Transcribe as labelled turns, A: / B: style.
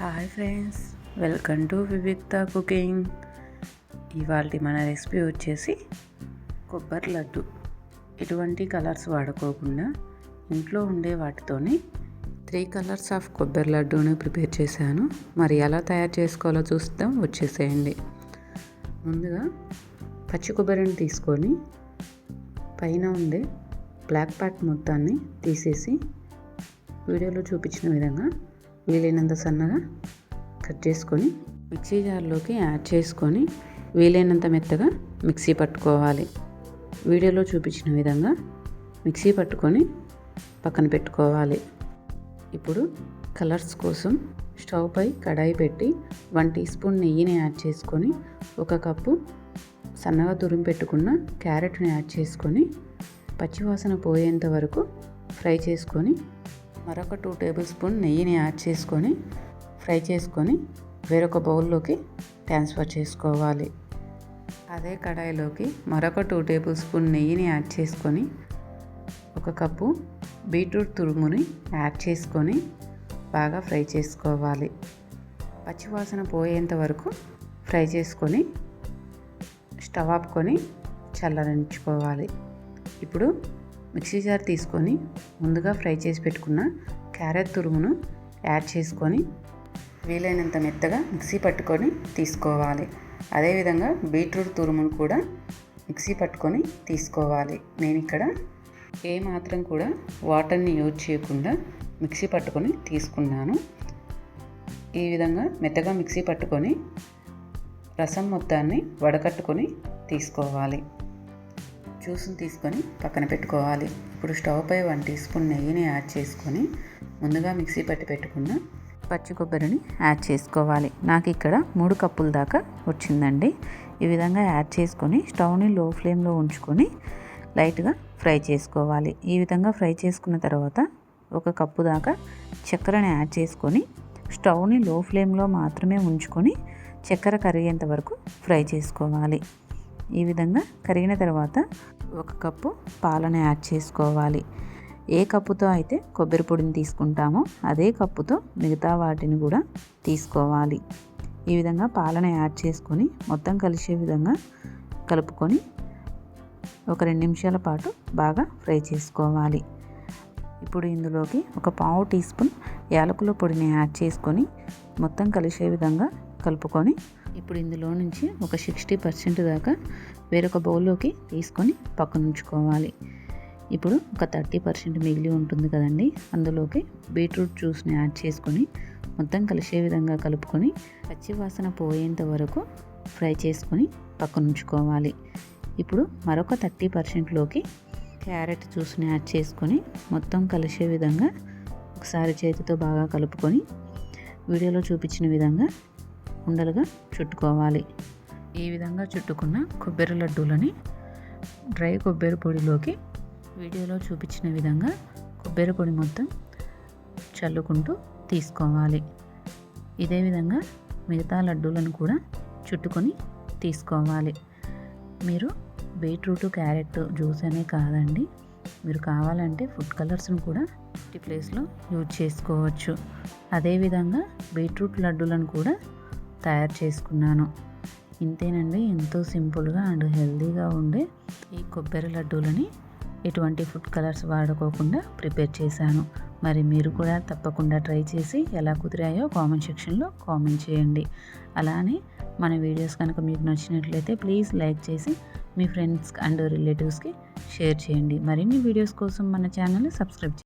A: Hi friends, welcome to వివిక్త cooking. ఇవాళ మన రెసిపీ వచ్చేసి కొబ్బరి లడ్డు. ఎటువంటి కలర్స్ వాడుకోకుండా ఇంట్లో ఉండే వాటితోనే 3 కలర్స్ ఆఫ్ కొబ్బరి లడ్డూని ప్రిపేర్ చేశాను. మరి ఎలా తయారు చేసుకోవాలో చూస్తాం, వచ్చేసేయండి. ముందుగా పచ్చి కొబ్బరిని తీసుకొని పైన ఉండే బ్లాక్ పార్ట్ మొత్తాన్ని తీసేసి వీడియోలో చూపించిన విధంగా వీలైనంత సన్నగా కట్ చేసుకొని మిక్సీ జార్లోకి యాడ్ చేసుకొని వీలైనంత మెత్తగా మిక్సీ పట్టుకోవాలి. వీడియోలో చూపించిన విధంగా మిక్సీ పట్టుకొని పక్కన పెట్టుకోవాలి. ఇప్పుడు కలర్స్ కోసం స్టవ్ పై కడాయి పెట్టి 1 టీ స్పూన్ నెయ్యిని యాడ్ చేసుకొని 1 కప్పు సన్నగా తురిమి పెట్టుకున్న క్యారెట్ని యాడ్ చేసుకొని పచ్చివాసన పోయేంత వరకు ఫ్రై చేసుకొని మరొక 2 టేబుల్ స్పూన్ నెయ్యిని యాడ్ చేసుకొని ఫ్రై చేసుకొని వేరొక బౌల్లోకి ట్రాన్స్ఫర్ చేసుకోవాలి. అదే కడాయిలోకి మరొక 2 టేబుల్ స్పూన్ నెయ్యిని యాడ్ చేసుకొని 1 కప్పు బీట్రూట్ తురుముని యాడ్ చేసుకొని బాగా ఫ్రై చేసుకోవాలి. పచ్చివాసన పోయేంత వరకు ఫ్రై చేసుకొని స్టవ్ ఆపుకొని చల్లరించుకోవాలి. ఇప్పుడు మిక్సీ జార్ తీసుకొని ముందుగా ఫ్రై చేసి పెట్టుకున్న క్యారెట్ తురుమును యాడ్ చేసుకొని వీలైనంత మెత్తగా మిక్సీ పట్టుకొని తీసుకోవాలి. అదేవిధంగా బీట్రూట్ తురుమును కూడా మిక్సీ పట్టుకొని తీసుకోవాలి. నేను ఇక్కడ ఏ మాత్రం కూడా వాటర్ని యూజ్ చేయకుండా మిక్సీ పట్టుకొని తీసుకున్నాను. ఈ విధంగా మెత్తగా మిక్సీ పట్టుకొని రసం మొత్తాన్ని వడకట్టుకొని తీసుకోవాలి. జ్యూస్ని తీసుకొని పక్కన పెట్టుకోవాలి. ఇప్పుడు స్టవ్ పై 1 టీ స్పూన్ నెయ్యిని యాడ్ చేసుకొని ముందుగా మిక్సీ పట్టి పెట్టుకున్న పచ్చి కొబ్బరిని యాడ్ చేసుకోవాలి. నాకు ఇక్కడ 3 కప్పుల దాకా వచ్చిందండి. ఈ విధంగా యాడ్ చేసుకొని స్టవ్ని లో ఫ్లేమ్లో ఉంచుకొని లైట్గా ఫ్రై చేసుకోవాలి. ఈ విధంగా ఫ్రై చేసుకున్న తర్వాత 1 కప్పు దాకా చక్కెరని యాడ్ చేసుకొని స్టవ్ని లో ఫ్లేమ్లో మాత్రమే ఉంచుకొని చక్కెర కరిగేంత వరకు ఫ్రై చేసుకోవాలి. ఈ విధంగా కరిగిన తర్వాత 1 కప్పు పాలను యాడ్ చేసుకోవాలి. ఏ కప్పుతో అయితే కొబ్బరి పొడిని తీసుకుంటామో అదే కప్పుతో మిగతా వాటిని కూడా తీసుకోవాలి. ఈ విధంగా పాలను యాడ్ చేసుకొని మొత్తం కలిసే విధంగా కలుపుకొని ఒక 2 నిమిషాల పాటు బాగా ఫ్రై చేసుకోవాలి. ఇప్పుడు ఇందులోకి 1/4 టీ స్పూన్ యాలకుల పొడిని యాడ్ చేసుకొని మొత్తం కలిసే విధంగా కలుపుకొని ఇప్పుడు ఇందులో నుంచి ఒక 60% దాకా వేరొక బౌల్లోకి తీసుకొని పక్కన ఉంచుకోవాలి. ఇప్పుడు ఒక 30% మిగిలి ఉంటుంది కదండి, అందులోకి బీట్రూట్ జ్యూస్ని యాడ్ చేసుకొని మొత్తం కలిసే విధంగా కలుపుకొని పచ్చివాసన పోయేంత వరకు ఫ్రై చేసుకొని పక్కన ఉంచుకోవాలి. ఇప్పుడు మరొక 30%లోకి క్యారెట్ జ్యూస్ని యాడ్ చేసుకొని మొత్తం కలిసే విధంగా ఒకసారి చేతితో బాగా కలుపుకొని వీడియోలో చూపించిన విధంగా ఉండలుగా చుట్టుకోవాలి. ఈ విధంగా చుట్టుకున్న కొబ్బరి లడ్డూలని డ్రై కొబ్బరి పొడిలోకి వీడియోలో చూపించిన విధంగా కొబ్బరి పొడి మొత్తం చల్లుకుంటూ తీసుకోవాలి. ఇదే విధంగా మిగతా లడ్డూలను కూడా చుట్టుకొని తీసుకోవాలి. మీరు బీట్రూట్ క్యారెట్ జ్యూస్ అనే కాదండి, మీరు కావాలంటే ఫుడ్ కలర్స్ను కూడా ఈ ప్లేస్లో యూజ్ చేసుకోవచ్చు. అదేవిధంగా బీట్రూట్ లడ్డూలను కూడా తయారు చేసుకున్నాను. ఇంతేనండి, ఎంతో సింపుల్గా అండ్ హెల్తీగా ఉండే ఈ కొబ్బరి లడ్డూలని ఎటువంటి ఫుడ్ కలర్స్ వాడుకోకుండా ప్రిపేర్ చేశాను. మరి మీరు కూడా తప్పకుండా ట్రై చేసి ఎలా కుదిరాయో కామెంట్ సెక్షన్లో కామెంట్ చేయండి. అలానే మన వీడియోస్ కనుక మీకు నచ్చినట్లయితే ప్లీజ్ లైక్ చేసి మీ ఫ్రెండ్స్ అండ్ రిలేటివ్స్కి షేర్ చేయండి. మరిన్ని వీడియోస్ కోసం మన ఛానల్ని సబ్స్క్రైబ్ చేయండి.